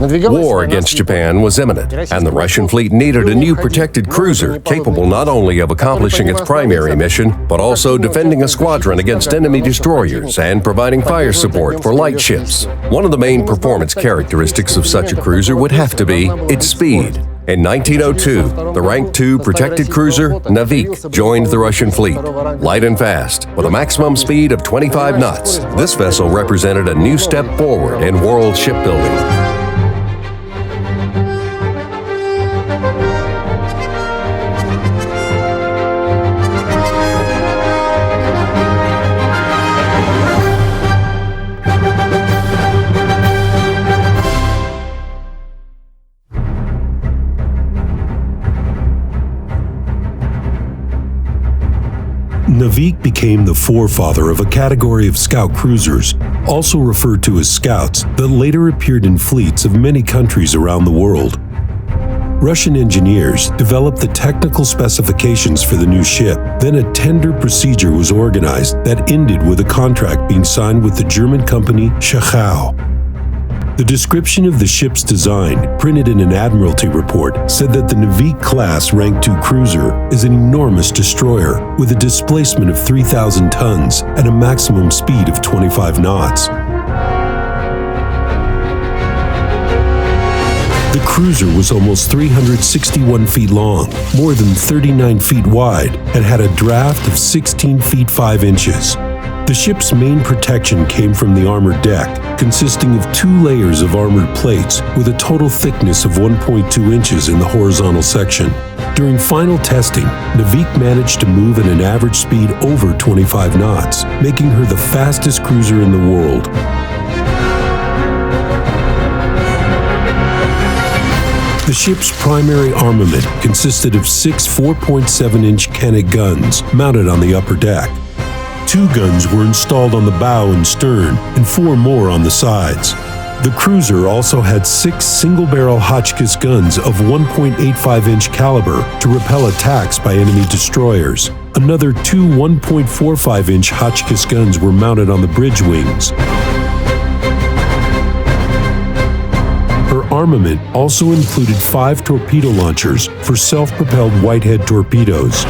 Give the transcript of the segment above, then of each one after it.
War against Japan was imminent, and the Russian fleet needed a new protected cruiser capable not only of accomplishing its primary mission, but also defending a squadron against enemy destroyers and providing fire support for light ships. One of the main performance characteristics of such a cruiser would have to be its speed. In 1902, the Rank II protected cruiser Navik joined the Russian fleet. Light and fast, with a maximum speed of 25 knots, this vessel represented a new step forward in world shipbuilding. Navik became the forefather of a category of scout cruisers, also referred to as scouts, that later appeared in fleets of many countries around the world. Russian engineers developed the technical specifications for the new ship. Then a tender procedure was organized that ended with a contract being signed with the German company Schachau. The description of the ship's design, printed in an Admiralty report, said that the Navik class Rank II cruiser is an enormous destroyer with a displacement of 3,000 tons and a maximum speed of 25 knots. The cruiser was almost 361 feet long, more than 39 feet wide, and had a draft of 16 feet 5 inches. The ship's main protection came from the armored deck, consisting of 2 layers of armored plates with a total thickness of 1.2 inches in the horizontal section. During final testing, Navik managed to move at an average speed over 25 knots, making her the fastest cruiser in the world. The ship's primary armament consisted of 6 4.7-inch Kennet guns mounted on the upper deck. 2 guns were installed on the bow and stern, and 4 more on the sides. The cruiser also had 6 single-barrel Hotchkiss guns of 1.85-inch caliber to repel attacks by enemy destroyers. Another 2 1.45-inch Hotchkiss guns were mounted on the bridge wings. Her armament also included 5 torpedo launchers for self-propelled Whitehead torpedoes.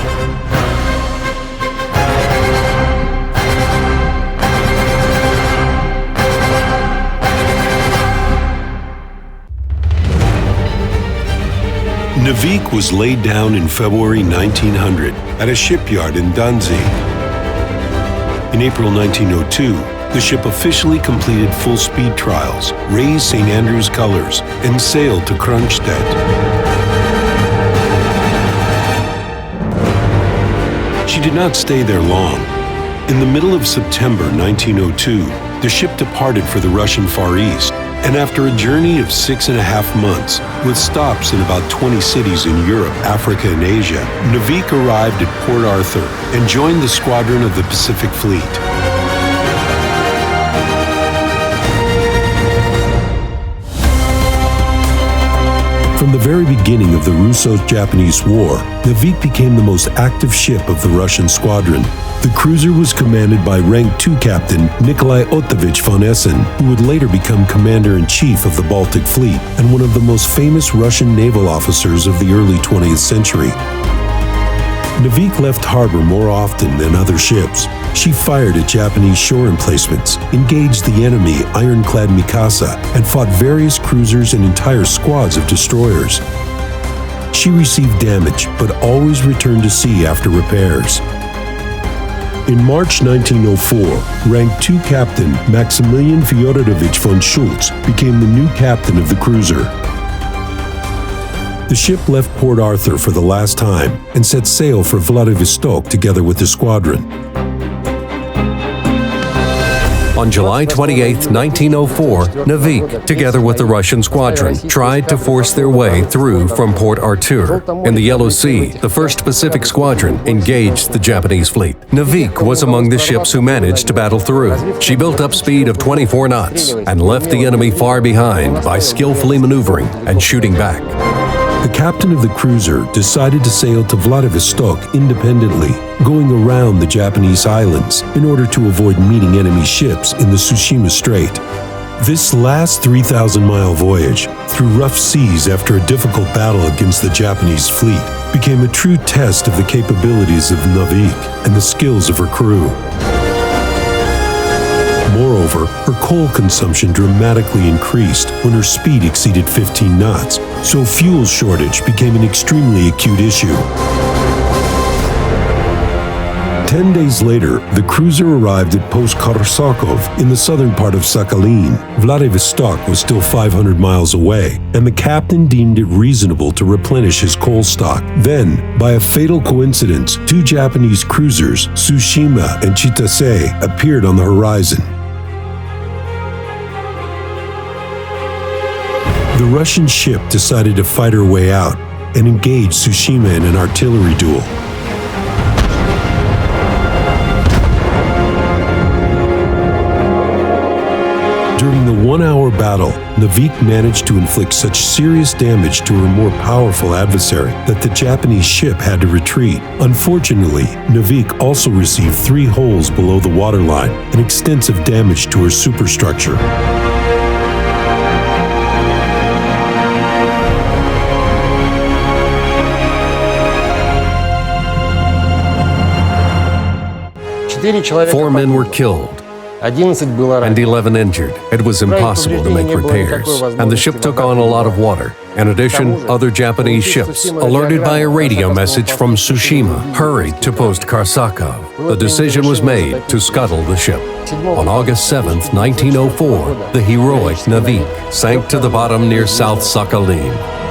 Navik was laid down in February 1900 at a shipyard in Danzig. In April 1902, the ship officially completed full-speed trials, raised St. Andrew's colors, and sailed to Kronstadt. She did not stay there long. In the middle of September 1902, the ship departed for the Russian Far East, and after a journey of 6.5 months, with stops in about 20 cities in Europe, Africa, and Asia, Navik arrived at Port Arthur and joined the squadron of the Pacific Fleet. From the very beginning of the Russo-Japanese War, Navik became the most active ship of the Russian squadron. The cruiser was commanded by Rank II Captain Nikolai Otovich von Essen, who would later become Commander-in-Chief of the Baltic Fleet and one of the most famous Russian naval officers of the early 20th century. Navik left harbor more often than other ships. She fired at Japanese shore emplacements, engaged the enemy ironclad Mikasa, and fought various cruisers and entire squads of destroyers. She received damage, but always returned to sea after repairs. In March 1904, Rank II Captain Maximilian Fyodorovich von Schultz became the new captain of the cruiser. The ship left Port Arthur for the last time and set sail for Vladivostok together with the squadron. On July 28, 1904, Navik, together with the Russian squadron, tried to force their way through from Port Arthur. In the Yellow Sea, the 1st Pacific Squadron engaged the Japanese fleet. Navik was among the ships who managed to battle through. She built up speed of 24 knots and left the enemy far behind by skillfully maneuvering and shooting back. The captain of the cruiser decided to sail to Vladivostok independently, going around the Japanese islands in order to avoid meeting enemy ships in the Tsushima Strait. This last 3,000-mile voyage, through rough seas after a difficult battle against the Japanese fleet, became a true test of the capabilities of Navik and the skills of her crew. Moreover, her coal consumption dramatically increased when her speed exceeded 15 knots, so fuel shortage became an extremely acute issue. 10 days later, the cruiser arrived at Post Korsakov in the southern part of Sakhalin. Vladivostok was still 500 miles away, and the captain deemed it reasonable to replenish his coal stock. Then, by a fatal coincidence, two Japanese cruisers, Tsushima and Chitase, appeared on the horizon. The Russian ship decided to fight her way out and engaged Tsushima in an artillery duel. During the one-hour battle, Navik managed to inflict such serious damage to her more powerful adversary that the Japanese ship had to retreat. Unfortunately, Navik also received 3 holes below the waterline and extensive damage to her superstructure. Four men were killed and 11 injured. It was impossible to make repairs, and the ship took on a lot of water. In addition, other Japanese ships, alerted by a radio message from Tsushima, hurried to Post Korsakov. The decision was made to scuttle the ship. On August 7, 1904, the heroic Navik sank to the bottom near South Sakhalin.